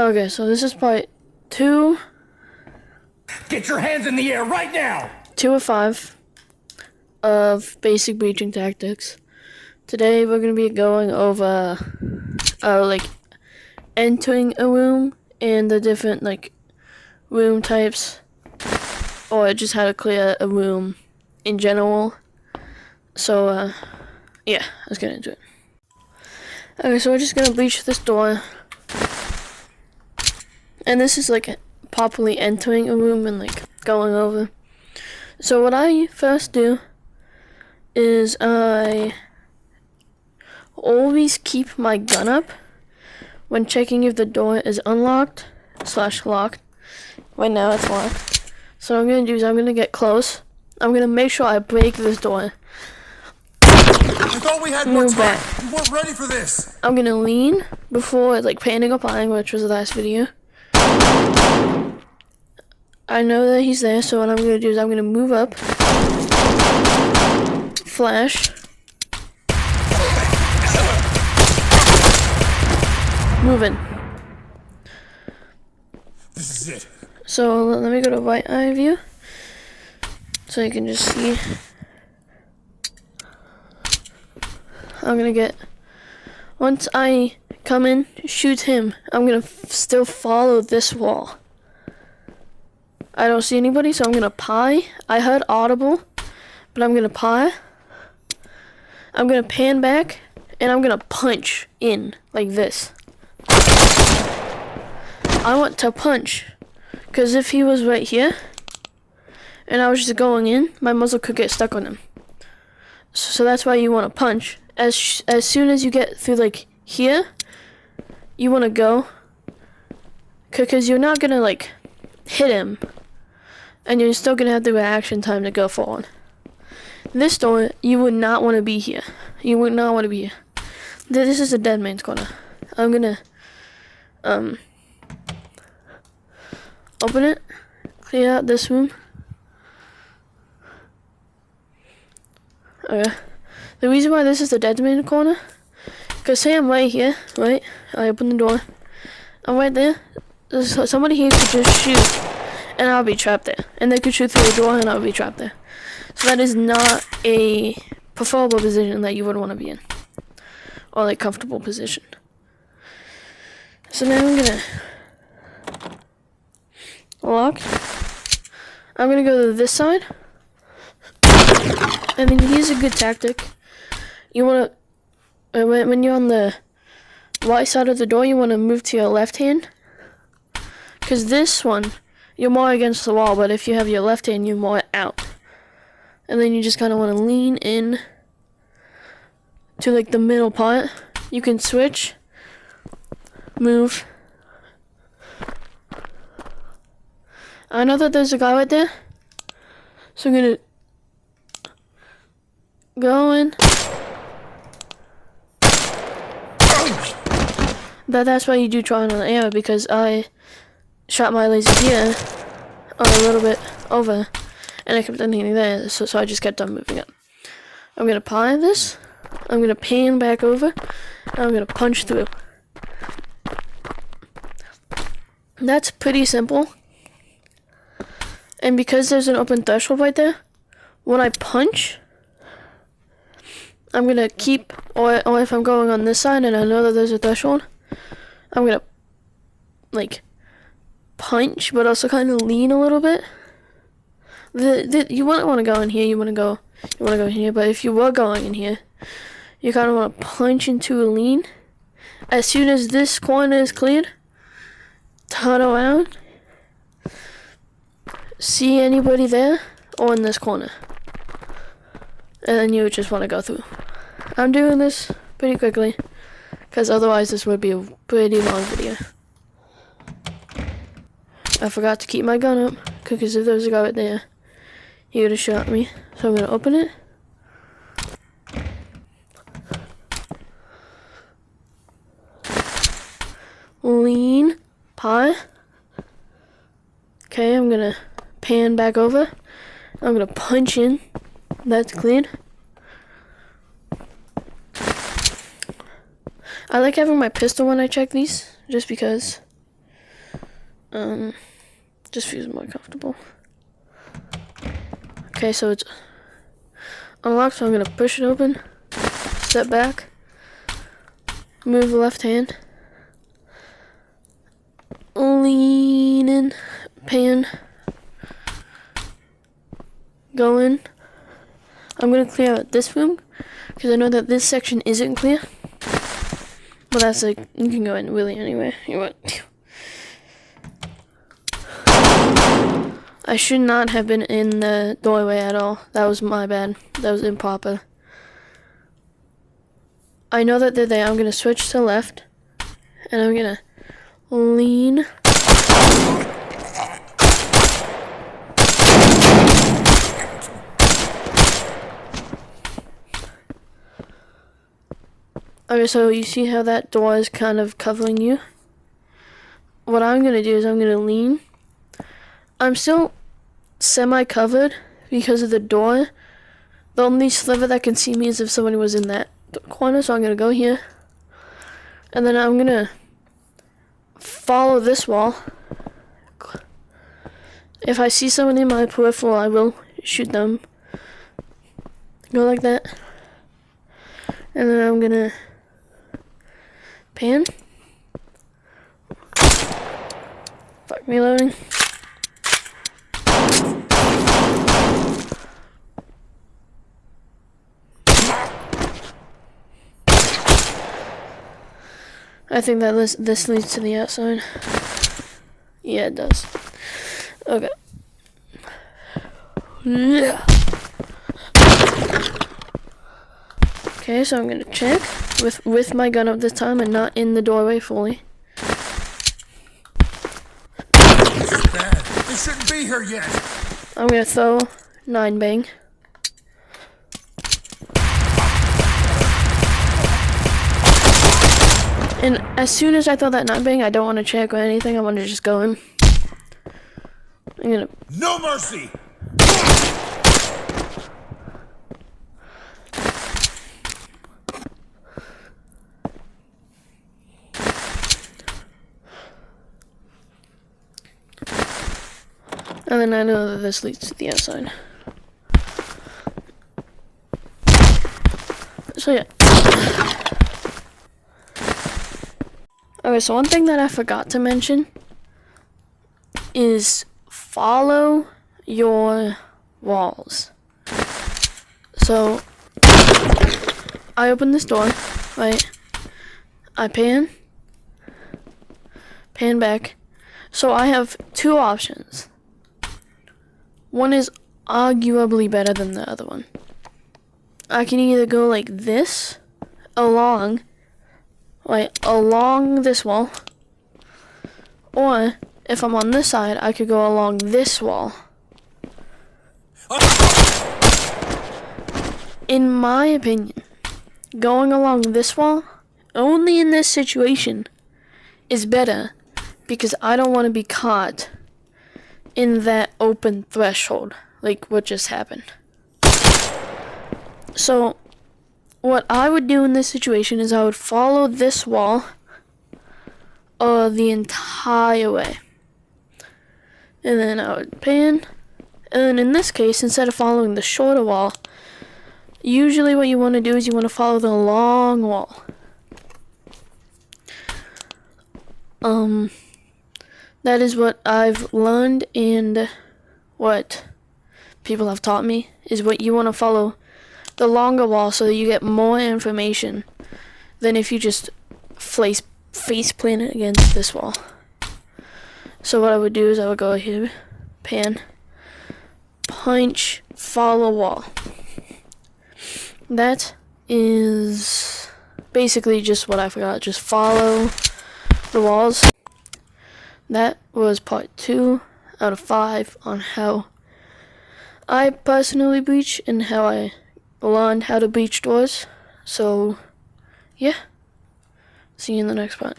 Okay, so this is part 2. Get your hands in the air right now! 2 of 5 of basic breaching tactics. Today we're going to be going over like entering a room and the different like room types, or just how to clear a room in general. So yeah, let's get into it. Okay, so we're just going to breach this door. And this is like properly entering a room and like going over. So what I first do is I always keep my gun up when checking if the door is unlocked / locked. Right now it's locked. So what I'm going to do is I'm going to get close. I'm going to make sure I break this door. I thought we had more time. Back. We weren't ready for this. I'm going to lean before like panning up behind, which was the last video. I know that he's there, so what I'm going to do is I'm going to move up. Flash. Moving. This is it. So let me go to right eye view, so you can just see. I'm going to get, once I come in, shoot him, I'm going to still follow this wall. I don't see anybody, so I'm going to pie. I heard audible, but I'm going to pie. I'm going to pan back, and I'm going to punch in like this. I want to punch, because if he was right here, and I was just going in, my muzzle could get stuck on him. So that's why you want to punch. As soon as you get through like here, you want to go, because you're not going to like hit him. And you're still going to have the reaction time to go forward. This door, you would not want to be here. You would not want to be here. This is a dead man's corner. I'm going to open it. Clear out this room. Okay. The reason why this is the dead man's corner, because say I'm right here, right? I open the door. I'm right there. Somebody here could just shoot. And I'll be trapped there. And they could shoot through the door and I'll be trapped there. So that is not a preferable position that you would want to be in. Or like comfortable position. So now I'm gonna lock. I'm gonna go to this side. And then here's a good tactic. You wanna, when you're on the right side of the door, you wanna move to your left hand. Cause this one, you're more against the wall, but if you have your left hand, you're more out. And then you just kind of want to lean in to like the middle part. You can switch, move. I know that there's a guy right there, so I'm gonna go in. That's why you do trial and error, because I shot my laser here a little bit over, and I kept on hitting there, so I just kept on moving up. I'm gonna pie this. I'm gonna pan back over, and I'm gonna punch through. That's pretty simple. And because there's an open threshold right there, when I punch, I'm gonna keep, or if I'm going on this side and I know that there's a threshold, I'm gonna like punch, but also kind of lean a little bit. You wouldn't want to go in here. You want to go in here. But if you were going in here, you kind of want to punch into a lean. As soon as this corner is cleared, turn around. See anybody there or in this corner, and then you would just want to go through. I'm doing this pretty quickly, because otherwise this would be a pretty long video. I forgot to keep my gun up, because if there was a guy right there, he would have shot me. So I'm going to open it. Lean. Pie. Okay, I'm going to pan back over. I'm going to punch in. That's clean. I like having my pistol when I check these, just because Just feels more comfortable. Okay, so it's unlocked, so I'm gonna push it open, step back, move the left hand, lean in, pan, go in. I'm gonna clear out this room because I know that this section isn't clear. But that's like, you can go in really anywhere you want. I should not have been in the doorway at all. That was my bad. That was improper. I know that they're there. I'm gonna switch to left. And I'm gonna lean. Okay, so you see how that door is kind of covering you? What I'm gonna do is I'm gonna lean. I'm still semi-covered because of the door. The only sliver that can see me is if somebody was in that corner, so I'm gonna go here. And then I'm gonna follow this wall. If I see someone in my peripheral, I will shoot them. Go like that. And then I'm gonna pan. Fuck, reloading. I think that this leads to the outside. Yeah, it does. Okay. Yeah. Okay, so I'm gonna check with my gun up this time and not in the doorway fully. This is bad. They shouldn't be here yet. I'm gonna throw 9-bang. And as soon as I throw that 9-bang, I don't want to check or anything. I want to just go in. I'm gonna. No mercy. And then I know that this leads to the outside. So yeah. Okay, so one thing that I forgot to mention is follow your walls. So I open this door, right? I pan back. So I have two options. One is arguably better than the other one. I can either go like this, along this wall, or if I'm on this side, I could go along this wall. In my opinion, going along this wall, only in this situation, is better because I don't want to be caught in that open threshold, like what just happened. So, what I would do in this situation is I would follow this wall the entire way. And then I would pan. And then in this case, instead of following the shorter wall, usually what you want to do is you want to follow the long wall. That is what I've learned, and what people have taught me is what you want to follow the longer wall so that you get more information than if you just face plant it against this wall. So what I would do is I would go here, pan, punch, follow wall. That is basically just what I forgot. Just follow the walls. That was part 2 out of 5 on how I personally breach and how I learned how to breach doors. So, yeah. See you in the next part.